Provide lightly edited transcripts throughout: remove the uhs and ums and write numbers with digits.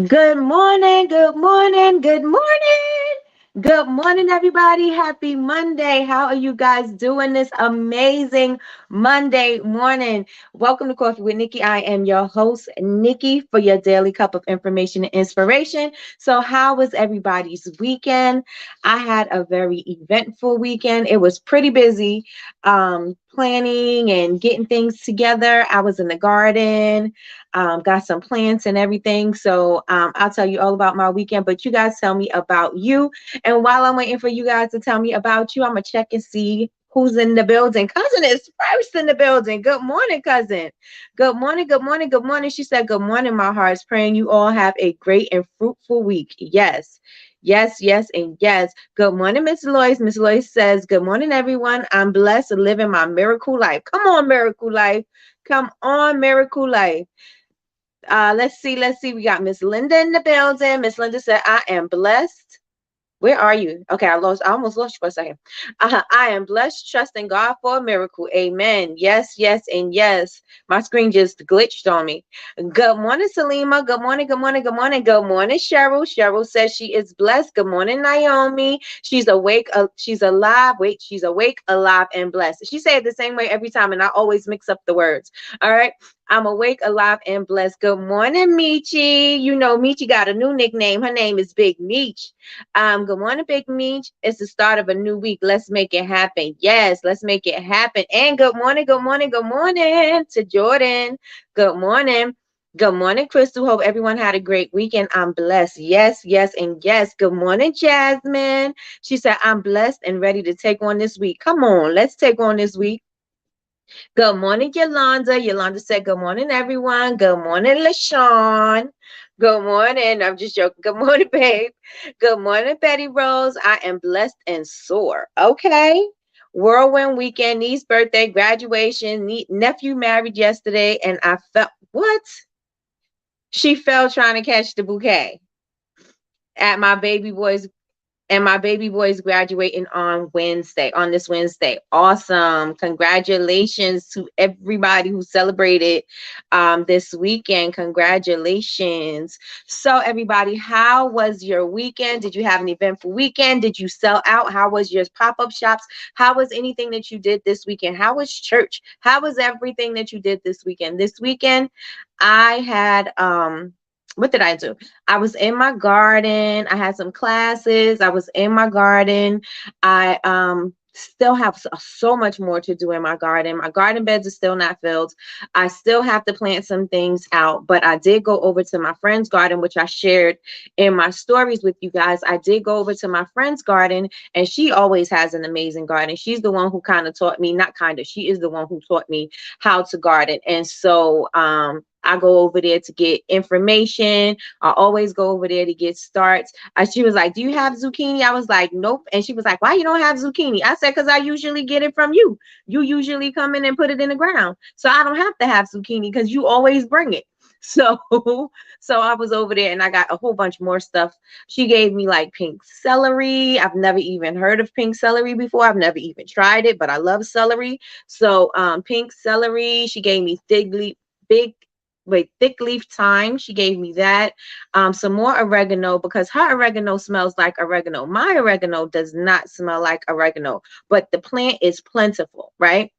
Good morning, good morning, good morning. Good morning, everybody. Happy Monday. How are you guys doing this amazing Monday morning? Welcome to Coffee with Nikki. I am your host, Nikki, for your daily cup of information and inspiration. So, how was everybody's weekend? I had a very eventful weekend. It was pretty busy, planning and getting things together. I was in the garden, got some plants and everything. So I'll tell you all about my weekend, but you guys tell me about you. And while I'm waiting for you guys to tell me about you, I'm going to check and see who's in the building. Cousin is first in the building. Good morning, cousin. Good morning, good morning, good morning. She said, good morning, my heart's praying you all have a great and fruitful week. Yes. Yes, yes, and yes. Good morning, Miss Lois. Miss Lois says, good morning, everyone. I'm blessed to live in my miracle life. Come on, miracle life. Come on, miracle life. Let's see. We got Miss Linda in the building. Miss Linda said, I am blessed. Where are you? Okay, I almost lost you for a second. I am blessed, trusting God for a miracle. Amen. Yes, yes, and yes. My screen just glitched on me. Good morning, Salima. Good morning, good morning, good morning, good morning, Cheryl. Cheryl says she is blessed. Good morning, Naomi. She's awake. She's alive. Wait, she's awake, alive, and blessed. She said it the same way every time, and I always mix up the words. All right. I'm awake, alive, and blessed. Good morning, Michi. You know, Michi got a new nickname. Her name is Big Meech. Good morning, Big Meech. It's the start of a new week. Let's make it happen. Yes, let's make it happen. And good morning, good morning, good morning to Jordan. Good morning. Good morning, Crystal. Hope everyone had a great weekend. I'm blessed. Yes, yes, and yes. Good morning, Jasmine. She said, I'm blessed and ready to take on this week. Come on, let's take on this week. Good morning, Yolanda. Yolanda said, good morning, everyone. Good morning, LaShawn. Good morning. I'm just joking. Good morning, babe. Good morning, Betty Rose. I am blessed and sore. Okay. Whirlwind weekend, niece birthday, graduation, nephew married yesterday, and I felt what? She fell trying to catch the bouquet at my baby boy is graduating on this Wednesday. Awesome. Congratulations to everybody who celebrated this weekend. Congratulations. So, everybody, how was your weekend? Did you have an eventful weekend? Did you sell out? How was your pop-up shops? How was anything that you did this weekend? How was church? How was everything that you did this weekend? This weekend, I had what did I do? I was in my garden. I had some classes. I was in my garden. I still have so much more to do in my garden. My garden beds are still not filled. I still have to plant some things out, but I did go over to my friend's garden, which I shared in my stories with you guys. I did go over to my friend's garden, and she always has an amazing garden. She's the one who kind of taught me, not kind of, she is the one who taught me how to garden. And so I go over there to get information. I always go over there to get starts. She was like, do you have zucchini? I was like, nope. And she was like, why you don't have zucchini? I said, because I usually get it from you. You usually come in and put it in the ground. So I don't have to have zucchini because you always bring it. So, so I was over there and I got a whole bunch more stuff. She gave me like pink celery. I've never even heard of pink celery before. I've never even tried it, but I love celery. So, pink celery. She gave me big thick leaf thyme. She gave me that. Some more oregano because her oregano smells like oregano. My oregano does not smell like oregano, but the plant is plentiful, right?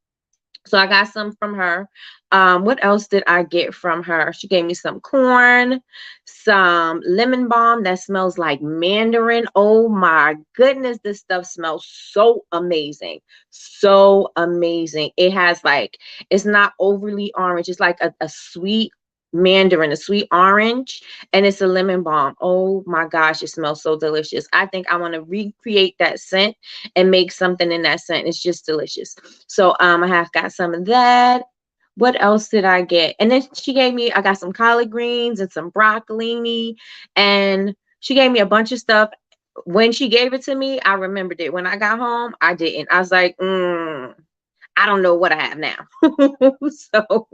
So I got some from her. What else did I get from her? She gave me some corn, some lemon balm that smells like mandarin. Oh my goodness, this stuff smells so amazing. So amazing. It has like, it's not overly orange. It's like a sweet mandarin, a sweet orange, and it's a lemon balm. Oh my gosh, it smells so delicious. I think I want to recreate that scent and make something in that scent. It's just delicious. So I have got some of that. What else did I get? And then she gave me, I got some collard greens and some broccoli, and she gave me a bunch of stuff. When she gave it to me, I remembered it. When I got home, I didn't. I was like, I don't know what I have now. So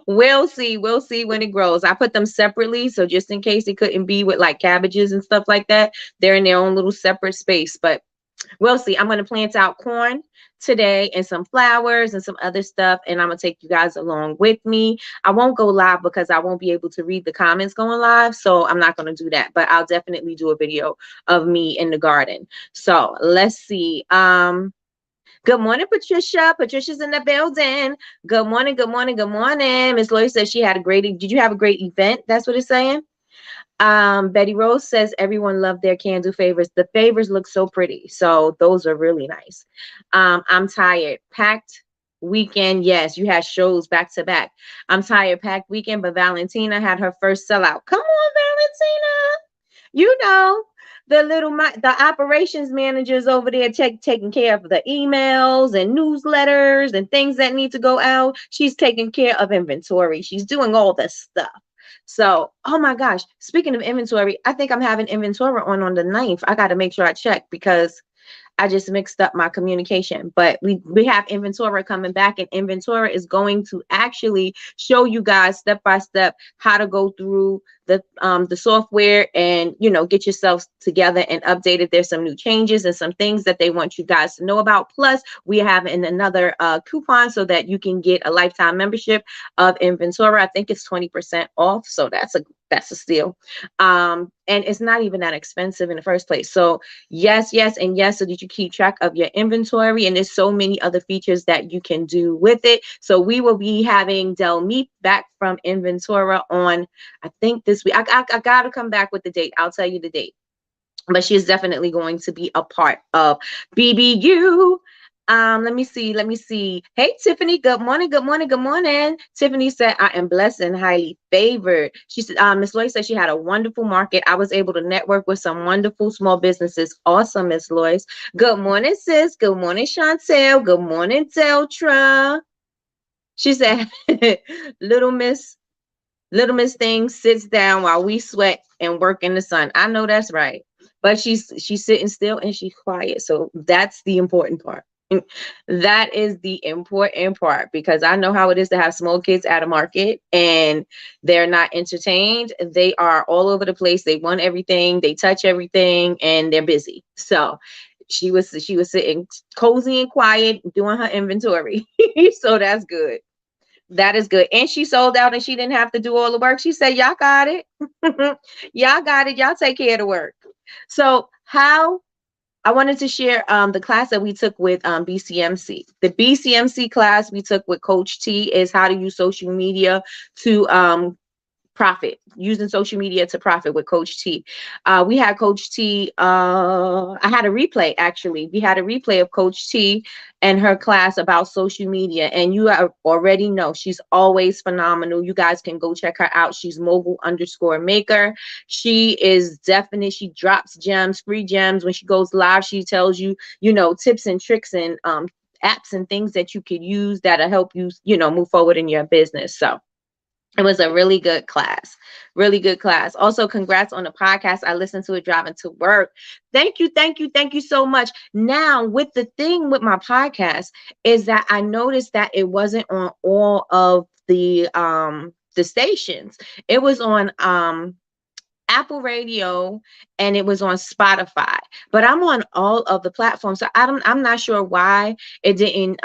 we'll see. We'll see when it grows. I put them separately. So just in case it couldn't be with like cabbages and stuff like that, they're in their own little separate space. But We'll see. I'm going to plant out corn today and some flowers and some other stuff, and I'm going to take you guys along with me. I won't go live because I won't be able to read the comments going live, so I'm not going to do that, but I'll definitely do a video of me in the garden. So let's see. Good morning, Patricia. Patricia's in the building. Good morning, good morning, good morning. Miss Lori says she had a great, did you have a great event? That's what it's saying. Betty Rose says everyone loved their candle favors. The favors look so pretty. So those are really nice. I'm tired. Packed weekend. Yes, you had shows back to back. I'm tired. Packed weekend, but Valentina had her first sellout. Come on, Valentina. You know, the operations managers over there taking care of the emails and newsletters and things that need to go out. She's taking care of inventory. She's doing all this stuff. So, oh my gosh, speaking of inventory, I think I'm having inventory on the 9th. I got to make sure I check because I just mixed up my communication, but we have Inventora coming back, and Inventora is going to actually show you guys step by step how to go through the software and, you know, get yourselves together and updated. There's some new changes and some things that they want you guys to know about. Plus, we have another coupon so that you can get a lifetime membership of Inventora. I think it's 20% off, so that's a steal. And it's not even that expensive in the first place. So yes, yes, and yes, so that you keep track of your inventory. And there's so many other features that you can do with it. So we will be having Del Meep back from Inventora on, I think this week. I got to come back with the date. I'll tell you the date. But she's definitely going to be a part of BBU. Let me see. Hey, Tiffany, good morning, good morning, good morning. Tiffany said, I am blessed and highly favored. She said, Miss Loy said she had a wonderful market. I was able to network with some wonderful small businesses. Awesome, Miss Lois. Good morning, sis. Good morning, Chantel. Good morning, Deltra. She said, little Miss thing sits down while we sweat and work in the sun. I know that's right. But she's sitting still and she's quiet. So that's the important part. That is the important part, because I know how it is to have small kids at a market and they're not entertained. They are all over the place. They want everything, they touch everything, and they're busy. So she was sitting cozy and quiet doing her inventory. So that's good. That is good. And she sold out and she didn't have to do all the work. She said, y'all got it. Y'all got it. Y'all take care of the work. So how I wanted to share the class that we took with BCMC. The BCMC class we took with Coach T is how to use social media to profit, using social media to profit with Coach T. We had Coach T, I had a replay actually. We had a replay of Coach T and her class about social media. And you already know she's always phenomenal. You guys can go check her out. She's mobile_maker. She is definite. She drops gems, free gems. When she goes live, she tells you, you know, tips and tricks and apps and things that you could use that'll help you, you know, move forward in your business. So it was a really good class. Really good class. Also, congrats on the podcast. I listened to it driving to work. Thank you, thank you, thank you so much. Now, with the thing with my podcast is that I noticed that it wasn't on all of the stations. It was on Apple Radio and it was on Spotify. But I'm on all of the platforms. So I'm not sure why it didn't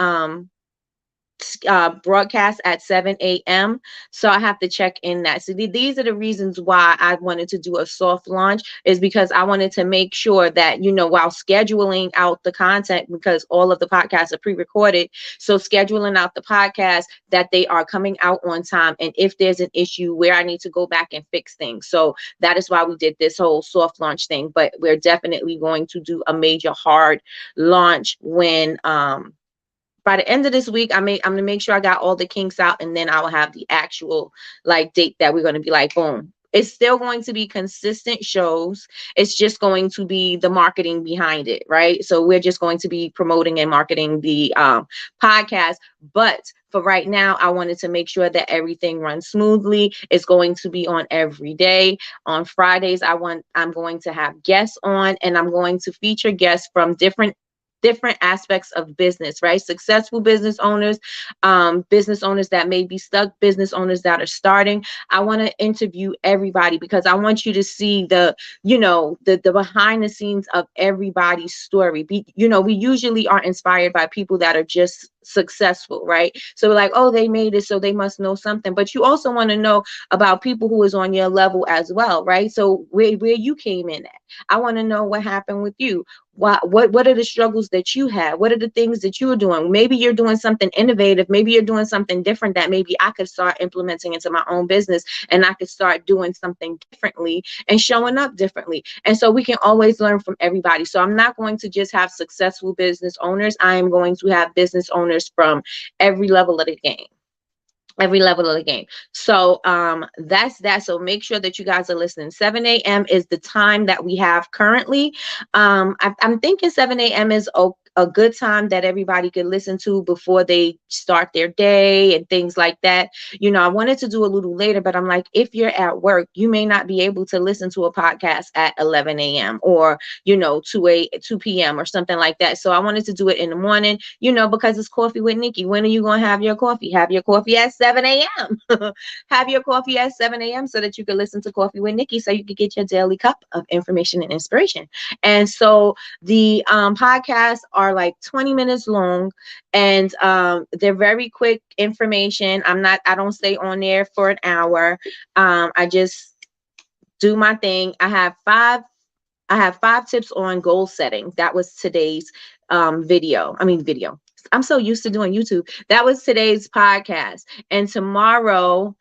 broadcast at 7 a.m. So I have to check in that. So these are the reasons why I wanted to do a soft launch, is because I wanted to make sure that, you know, while scheduling out the content, because all of the podcasts are pre-recorded, so scheduling out the podcast that they are coming out on time. And if there's an issue where I need to go back and fix things. So that is why we did this whole soft launch thing. But we're definitely going to do a major hard launch when by the end of this week. I'm gonna make sure I got all the kinks out, and then I will have the actual like date that we're gonna be like, boom. It's still going to be consistent shows. It's just going to be the marketing behind it, right? So we're just going to be promoting and marketing the podcast. But for right now, I wanted to make sure that everything runs smoothly. It's going to be on every day. On Fridays, I'm going to have guests on, and I'm going to feature guests from different different aspects of business, right? Successful business owners that may be stuck, business owners that are starting. I want to interview everybody because I want you to see the behind the scenes of everybody's story. We usually are inspired by people that are just successful, right? So we're like, oh, they made it, so they must know something. But you also want to know about people who is on your level as well, right? So where you came in at. I want to know what happened with you. What are the struggles that you had? What are the things that you are doing? Maybe you're doing something innovative. Maybe you're doing something different that maybe I could start implementing into my own business, and I could start doing something differently and showing up differently. And so we can always learn from everybody. So I'm not going to just have successful business owners. I am going to have business owners from every level of the game. So that's that. So make sure that you guys are listening. 7 a.m. is the time that we have currently. I'm thinking 7 a.m. is a good time that everybody could listen to before they start their day and things like that. I wanted to do a little later, but I'm like, if you're at work, you may not be able to listen to a podcast at 11 a.m. or 2 p.m. or something like that. So I wanted to do it in the morning, because it's Coffee with Nikki. When are you going to have your coffee? Have your coffee at 7 a.m. Have your coffee at 7 a.m. so that you can listen to Coffee with Nikki, so you can get your daily cup of information and inspiration. And so the podcasts are like 20 minutes long, and they're very quick information. I don't stay on there for an hour. I just do my thing. I have five tips on goal setting. That was today's video. I'm so used to doing YouTube. That was today's podcast. And tomorrow,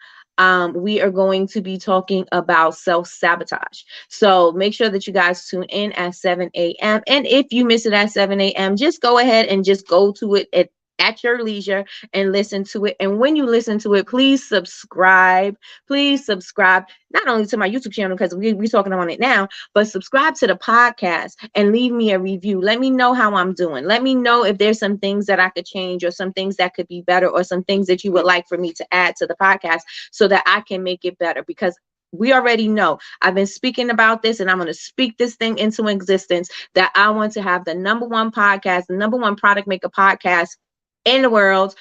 we are going to be talking about self-sabotage. So make sure that you guys tune in at 7 a.m. And if you miss it at 7 a.m., just go ahead and just go to it at your leisure and listen to it. And when you listen to it, please subscribe. Please subscribe not only to my YouTube channel, because we're talking on it now, but subscribe to the podcast and leave me a review. Let me know how I'm doing. Let me know if there's some things that I could change, or some things that could be better, or some things that you would like for me to add to the podcast so that I can make it better. Because we already know, I've been speaking about this, and I'm going to speak this thing into existence, that I want to have the number one podcast, the number one product maker podcast in the world,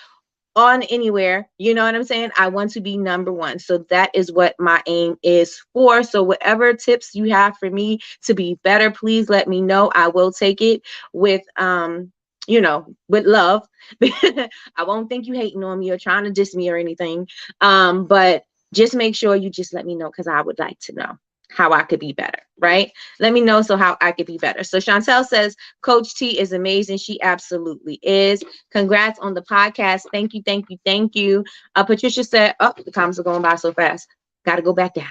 on anywhere. You know what I'm saying? I want to be number one. So that is what my aim is for. So whatever tips you have for me to be better, please let me know. I will take it with with love. I won't think you hating on me or trying to diss me or anything. But just make sure you just let me know, because I would like to know how I could be better, right? Let me know how I could be better. So Chantel says, Coach T is amazing. She absolutely is. Congrats on the podcast. Thank you, thank you, thank you. Patricia said, oh, the comments are going by so fast. Got to go back down.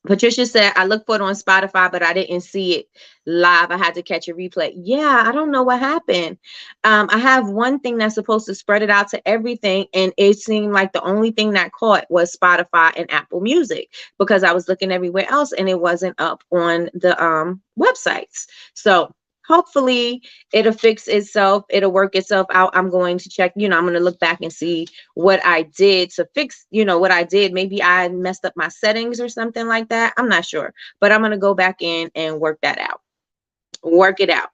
Patricia said, I looked for it on Spotify, but I didn't see it live. I had to catch a replay. Yeah, I don't know what happened. I have one thing that's supposed to spread it out to everything, and it seemed like the only thing that caught was Spotify and Apple Music, because I was looking everywhere else and it wasn't up on the websites. So hopefully it'll fix itself. It'll work itself out. I'm going to check, I'm going to look back and see what I did to fix, what I did. Maybe I messed up my settings or something like that. I'm not sure, but I'm going to go back in and work that out. Work it out.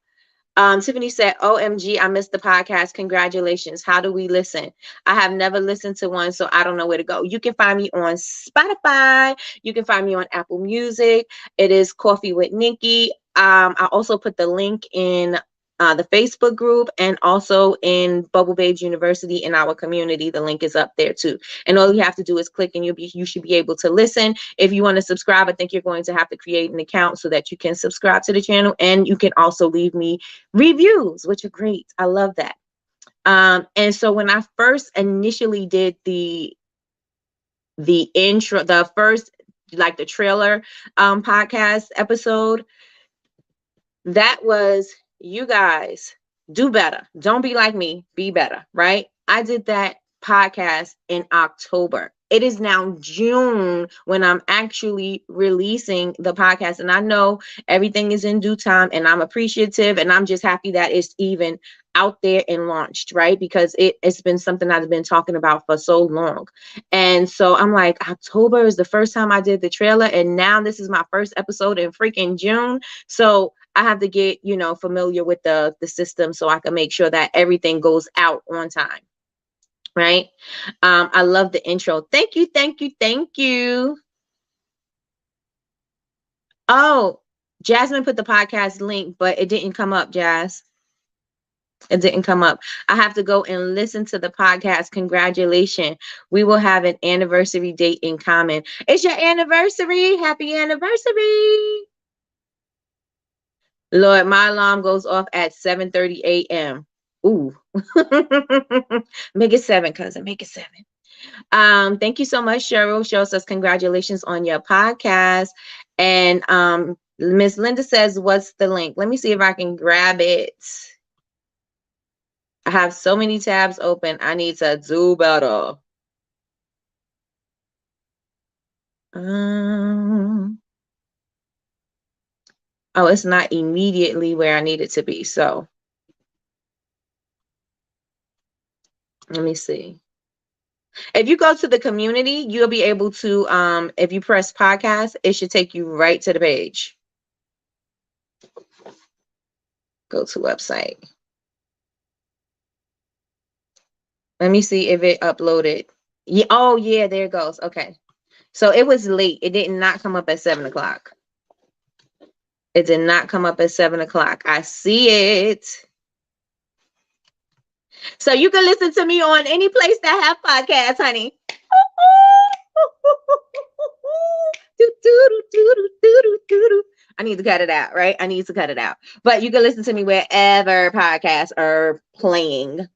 Tiffany said, OMG, I missed the podcast. Congratulations. How do we listen? I have never listened to one, so I don't know where to go. You can find me on Spotify. You can find me on Apple Music. It is Coffee with Nikki. I also put the link in the Facebook group, and also in Bubble Babes University in our community. The link is up there too. And all you have to do is click, and you should be able to listen. If you want to subscribe, I think you're going to have to create an account so that you can subscribe to the channel. And you can also leave me reviews, which are great. I love that. And so when I first initially did the intro, the first, like the trailer podcast episode, that was, you guys, do better. Don't be like me, be better, right? I did that podcast in October. It is now June when I'm actually releasing the podcast. And I know everything is in due time, and I'm appreciative, and I'm just happy that it's even out there and launched, right? Because it's been something I've been talking about for so long. And so I'm like, October is the first time I did the trailer, and now this is my first episode in freaking June. So I have to get, familiar with the system so I can make sure that everything goes out on time. Right. I love the intro. Thank you. Thank you. Thank you. Oh, Jasmine put the podcast link, but it didn't come up, Jazz. It didn't come up. I have to go and listen to the podcast. Congratulations. We will have an anniversary date in common. It's your anniversary. Happy anniversary. Lord, my alarm goes off at 7:30 a.m. Ooh. Make it 7, cousin. Make it 7. Thank you so much, Cheryl. Cheryl says congratulations on your podcast. And Miss Linda says, what's the link? Let me see if I can grab it. I have so many tabs open. I need to do better. Oh, it's not immediately where I need it to be. So let me see. If you go to the community, you'll be able to, if you press podcast, it should take you right to the page. Go to website. Let me see if it uploaded. Yeah. Oh, yeah, there it goes. Okay. So it was late. It did not come up at 7 o'clock. It did not come up at 7 o'clock. I see it. So you can listen to me on any place that have podcasts, honey. I need to cut it out, right? I need to cut it out. But you can listen to me wherever podcasts are playing.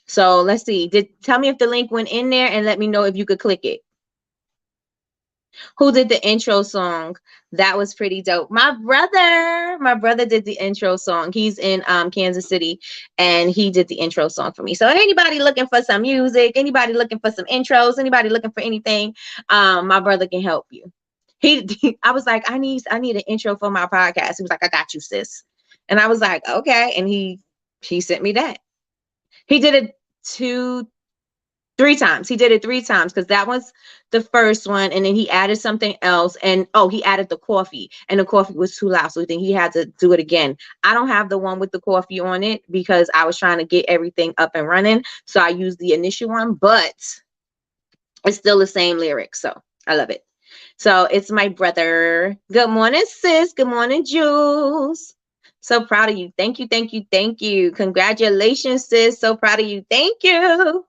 So let's see. Tell me if the link went in there and let me know if you could click it. Who did the intro song? That was pretty dope. My brother did the intro song. He's in Kansas City, and he did the intro song for me. So anybody looking for some music, anybody looking for some intros, anybody looking for anything, my brother can help you. I was like, I need an intro for my podcast. He was like, I got you, sis. And I was like, okay. And he sent me that. He did it 3 times. He did it 3 times because that was the first one, and then he added something else, and he added the coffee, and the coffee was too loud, so then he had to do it again. I don't have the one with the coffee on it because I was trying to get everything up and running, so I used the initial one, but it's still the same lyrics, so I love it. So it's my brother. Good morning, sis. Good morning, Jules. So proud of you. Thank you, thank you, thank you. Congratulations, sis. So proud of you. Thank you.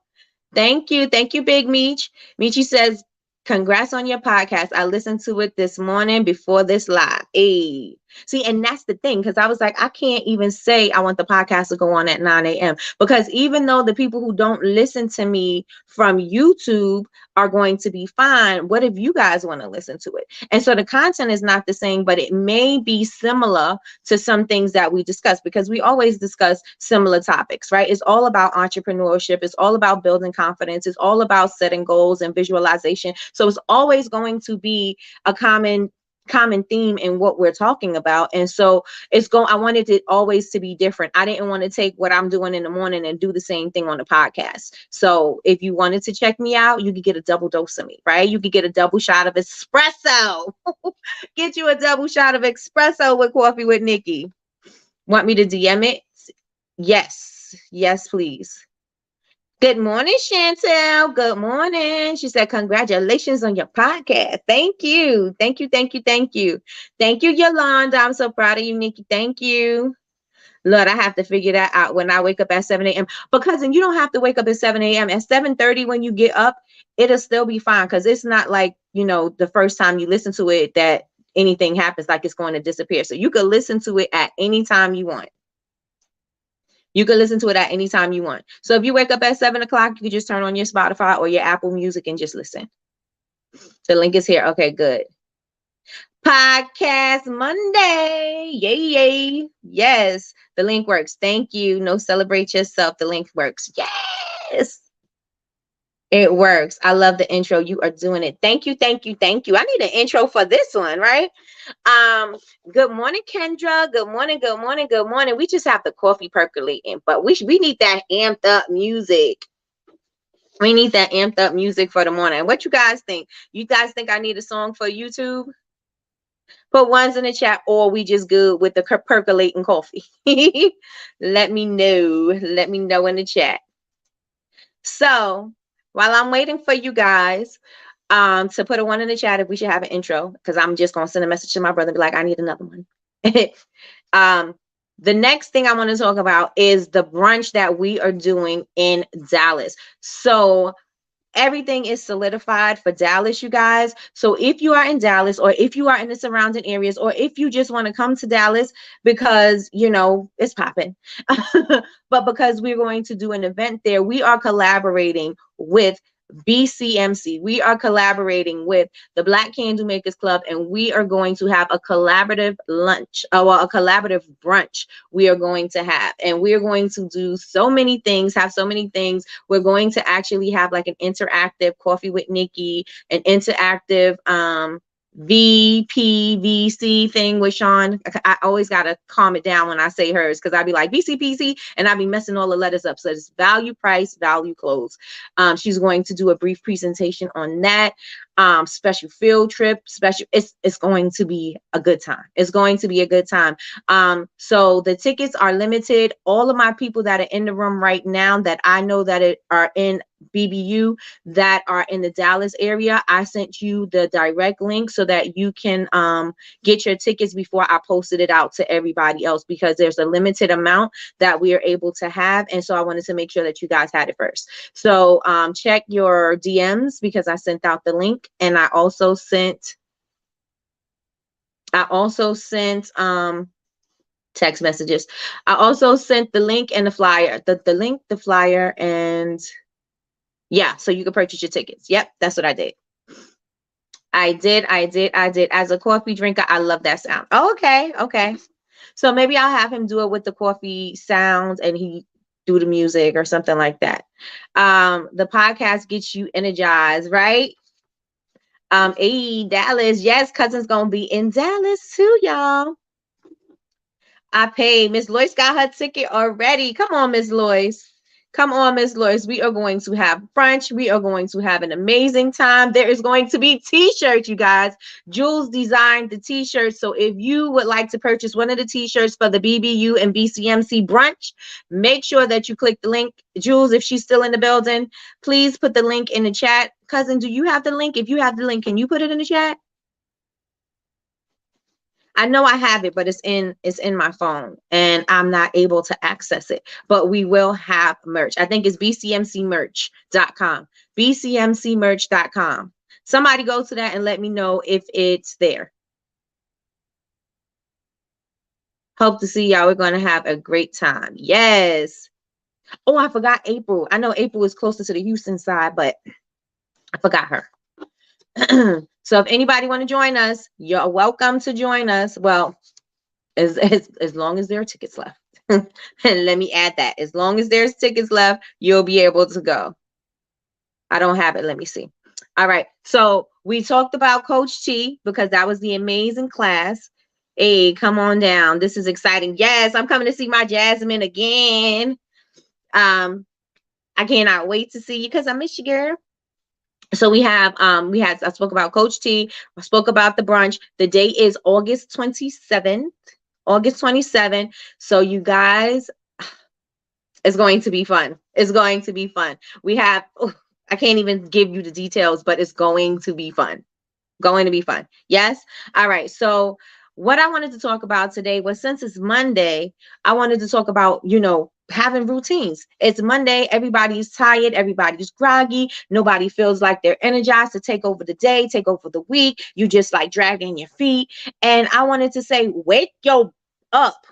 Thank you. Thank you, Big Meech. Meechy says, congrats on your podcast. I listened to it this morning before this live. Hey. See, and that's the thing, because I was like, I can't even say I want the podcast to go on at 9 a.m. because even though the people who don't listen to me from YouTube are going to be fine, what if you guys want to listen to it? And so the content is not the same, but it may be similar to some things that we discuss, because we always discuss similar topics, right? It's all about entrepreneurship. It's all about building confidence. It's all about setting goals and visualization. So it's always going to be a common theme in what we're talking about. And so I wanted it always to be different. I didn't want to take what I'm doing in the morning and do the same thing on the podcast. So if you wanted to check me out, you could get a double dose of me, right? You could get a double shot of espresso. Get you a double shot of espresso with coffee with Nikki. Want me to DM it? Yes, please. Good morning, Chantel. Good morning. She said, congratulations on your podcast. Thank you. Thank you, thank you, thank you. Thank you, Yolanda. I'm so proud of you, Nikki. Thank you. Lord, I have to figure that out when I wake up at 7 a.m. Because then you don't have to wake up at 7 a.m. At 7:30 when you get up, it'll still be fine. Because it's not like, the first time you listen to it that anything happens, like it's going to disappear. So you can listen to it at any time you want. You can listen to it at any time you want. So if you wake up at 7 o'clock, you can just turn on your Spotify or your Apple Music and just listen. The link is here. Okay, good. Podcast Monday. Yay, yay. Yes, the link works. Thank you. No, celebrate yourself. The link works. Yes. It works. I love the intro. You are doing it. Thank you, thank you, thank you. I need an intro for this one, right? Good morning, Kendra. Good morning, good morning, good morning. We just have the coffee percolating, but we need that amped up music. We need that amped up music for the morning. What you guys think? You guys think I need a song for YouTube? Put ones in the chat, or we just good with the percolating coffee. Let me know. Let me know in the chat. So while I'm waiting for you guys to put a one in the chat if we should have an intro, because I'm just gonna send a message to my brother and be like, I need another one. um, the next thing I want to talk about is the brunch that we are doing in Dallas. So everything is solidified for Dallas, you guys. So if you are in Dallas, or if you are in the surrounding areas, or if you just want to come to Dallas because, you know, it's popping, but because we're going to do an event there, we are collaborating with BCMC. We are collaborating with the Black Candle Makers Club, and we are going to have a collaborative lunch, well, a collaborative brunch we are going to have. And we are going to do so many things, have so many things. We're going to actually have like an interactive coffee with Nikki, an interactive VPVC thing with Sean. I always got to calm it down when I say hers, because I'd be like VCPC and I'd be messing all the letters up. So it's value, price, value, close. She's going to do a brief presentation on that. Special field trip, special. It's going to be a good time. It's going to be a good time. So the tickets are limited. All of my people that are in the room right now that I know that are in BBU that are in the Dallas area, I sent you the direct link so that you can get your tickets before I posted it out to everybody else, because there's a limited amount that we are able to have, and so I wanted to make sure that you guys had it first. So check your DMs, because I sent out the link, and I also sent text messages. I also sent the link and the flyer, the link, the flyer, and yeah, so you can purchase your tickets. Yep, that's what I did. I did. As a coffee drinker, I love that sound. Oh, okay. So maybe I'll have him do it with the coffee sounds and he do the music or something like that. The podcast gets you energized, right? Hey, Dallas. Yes, cousin's gonna be in Dallas too, y'all. I paid. Miss Lois got her ticket already. Come on, Miss Lois. Come on, Miss Lois. We are going to have brunch. We are going to have an amazing time. There is going to be t-shirts, you guys. Jules designed the t-shirts. So if you would like to purchase one of the t-shirts for the BBU and BCMC brunch, make sure that you click the link. Jules, if she's still in the building, please put the link in the chat. Cousin, do you have the link? If you have the link, can you put it in the chat? I know I have it, but it's in my phone and I'm not able to access it. But we will have merch. I think it's bcmcmerch.com. bcmcmerch.com. Somebody go to that and let me know if it's there. Hope to see y'all. We're going to have a great time. Yes. Oh, I forgot April. I know April is closer to the Houston side, but I forgot her. So if anybody want to join us, you're welcome to join us. Well, as long as there are tickets left. And let me add that. As long as there's tickets left, you'll be able to go. I don't have it. Let me see. All right. So we talked about Coach T because that was the amazing class. Hey, come on down. This is exciting. Yes, I'm coming to see my Jasmine again. I cannot wait to see you because I miss you, girl. So I spoke about Coach T. I spoke about the brunch. The date is August 27th. August 27th. So you guys, it's going to be fun. It's going to be fun. We have, I can't even give you the details, but it's going to be fun. Going to be fun. Yes. All right. So what I wanted to talk about today was, since it's Monday, I wanted to talk about, having routines. It's Monday. Everybody's tired. Everybody's groggy. Nobody feels like they're energized to take over the day, take over the week. You just like dragging your feet. And I wanted to say, wake your up.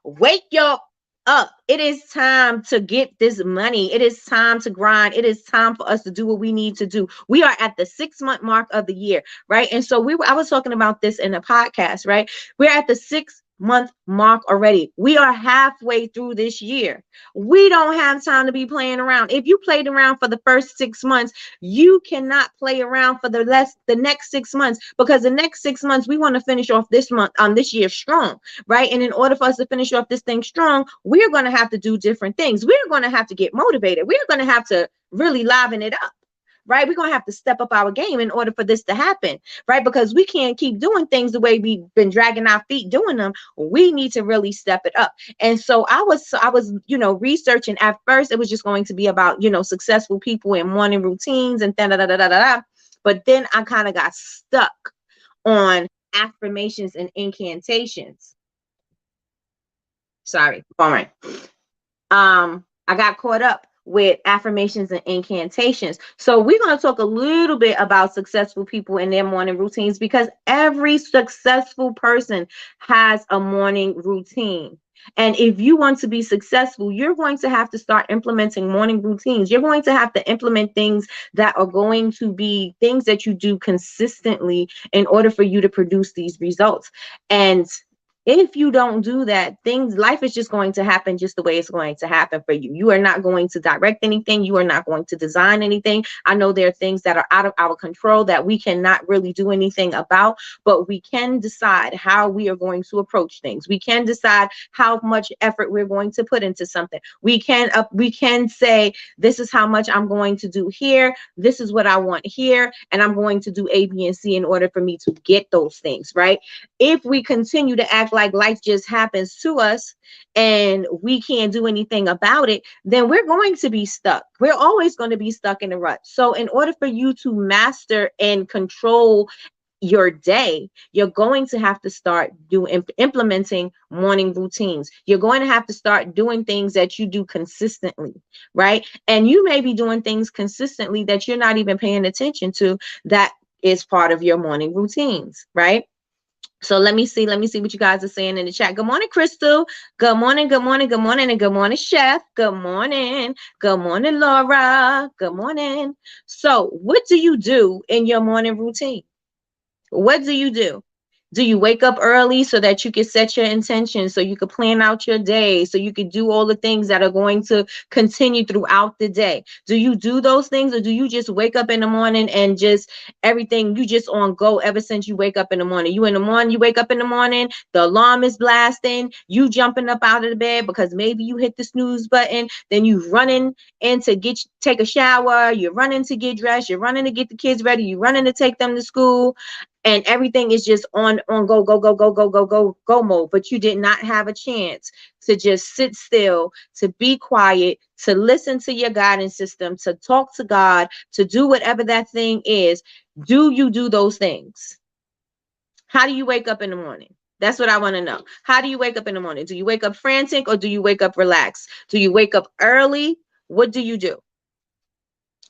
Wake your up. It is time to get this money. It is time to grind. It is time for us to do what we need to do. We are at the 6-month mark of the year, right? And so I was talking about this in a podcast, right? We're at the 6-month mark already. We are halfway through this year. We don't have time to be playing around. If you played around for the first 6 months, you cannot play around for the next 6 months, because the next 6 months we want to finish off this year strong, right? And in order for us to finish off this thing strong, we're going to have to do different things. We're going to have to get motivated. We're going to have to really liven it up. right? We're going to have to step up our game in order for this to happen, right? Because we can't keep doing things the way we've been dragging our feet doing them. We need to really step it up. And so I was, researching. At first, it was just going to be about, successful people and morning routines and da da da da da da. But then I kind of got stuck on affirmations and incantations. Sorry, all right. I got caught up with affirmations and incantations. So we're going to talk a little bit about successful people and their morning routines, because every successful person has a morning routine. And if you want to be successful, you're going to have to start implementing morning routines. You're going to have to implement things that are going to be things that you do consistently in order for you to produce these results. And if you don't do that, life is just going to happen just the way it's going to happen for you. You are not going to direct anything. You are not going to design anything. I know there are things that are out of our control that we cannot really do anything about, but we can decide how we are going to approach things. We can decide how much effort we're going to put into something. We can say, this is how much I'm going to do here. This is what I want here. And I'm going to do A, B, and C in order for me to get those things, right? If we continue to act like life just happens to us and we can't do anything about it, then we're going to be stuck. We're always going to be stuck in a rut. So in order for you to master and control your day, you're going to have to start implementing morning routines. You're going to have to start doing things that you do consistently, right? And you may be doing things consistently that you're not even paying attention to, that is part of your morning routines, right? So let me see what you guys are saying in the chat. Good morning, Crystal. Good morning, good morning, good morning, and good morning, Chef. Good morning. Good morning, Laura. Good morning. So what do you do in your morning routine? What do you do? Do you wake up early so that you can set your intentions, so you can plan out your day, so you can do all the things that are going to continue throughout the day? Do you do those things, or do you just wake up in the morning and just everything, you just on go ever since you wake up in the morning? You wake up in the morning, the alarm is blasting, you jumping up out of the bed because maybe you hit the snooze button, then you running in to take a shower, you're running to get dressed, you're running to get the kids ready, you're running to take them to school, and everything is just on go, go, go, go, go, go, go, go mode. But you did not have a chance to just sit still, to be quiet, to listen to your guidance system, to talk to God, to do whatever that thing is. Do you do those things? How do you wake up in the morning? That's what I want to know. How do you wake up in the morning? Do you wake up frantic, or do you wake up relaxed? Do you wake up early? What do you do?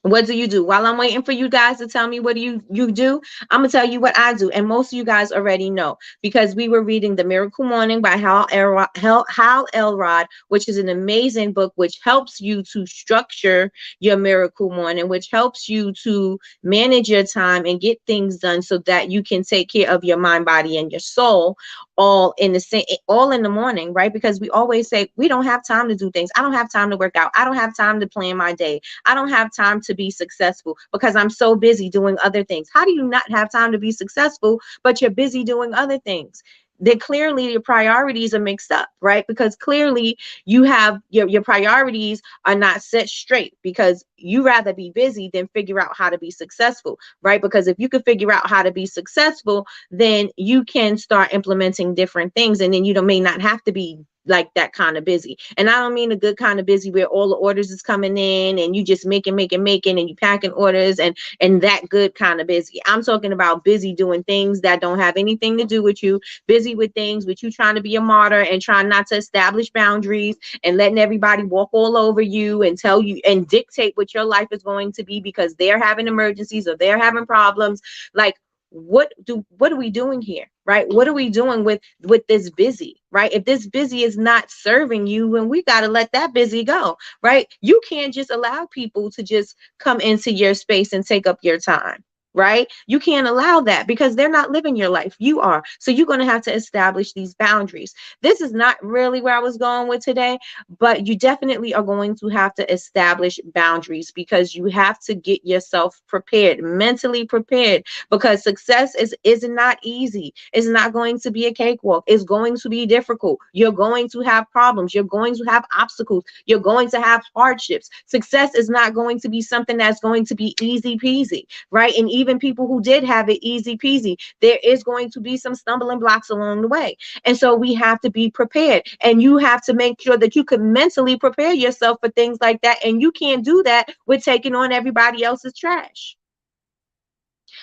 What do you do? While I'm waiting for you guys to tell me what you do, I'm going to tell you what I do. And most of you guys already know, because we were reading The Miracle Morning by Hal Elrod, which is an amazing book, which helps you to structure your miracle morning, which helps you to manage your time and get things done so that you can take care of your mind, body, and your soul all in the morning, right? Because we always say we don't have time to do things. I don't have time to work out. I don't have time to plan my day. I don't have time to be successful because I'm so busy doing other things. How do you not have time to be successful, but you're busy doing other things? Then clearly your priorities are mixed up, right? Because clearly you have your priorities are not set straight, because you rather be busy than figure out how to be successful, right? Because if you can figure out how to be successful, then you can start implementing different things, and then you may not have to be like that kind of busy. And I don't mean a good kind of busy where all the orders is coming in and you just making and you packing orders and that good kind of busy. I'm talking about busy doing things that don't have anything to do with you, busy with things with you trying to be a martyr and trying not to establish boundaries and letting everybody walk all over you and tell you and dictate what your life is going to be because they're having emergencies or they're having problems. Like, what are we doing here, right? What are we doing with this busy, right? If this busy is not serving you, then we got to let that busy go, right? You can't just allow people to just come into your space and take up your time. right? You can't allow that because they're not living your life. You are. So you're going to have to establish these boundaries. This is not really where I was going with today, but you definitely are going to have to establish boundaries because you have to get yourself prepared, mentally prepared, because success is not easy. It's not going to be a cakewalk. It's going to be difficult. You're going to have problems. You're going to have obstacles. You're going to have hardships. Success is not going to be something that's going to be easy peasy, right? And even people who did have it easy peasy, there is going to be some stumbling blocks along the way. And so we have to be prepared, and you have to make sure that you can mentally prepare yourself for things like that. And you can't do that with taking on everybody else's trash.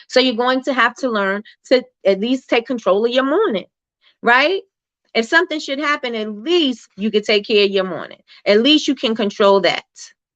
So you're going to have to learn to at least take control of your morning, right? If something should happen, at least you can take care of your morning. At least you can control that,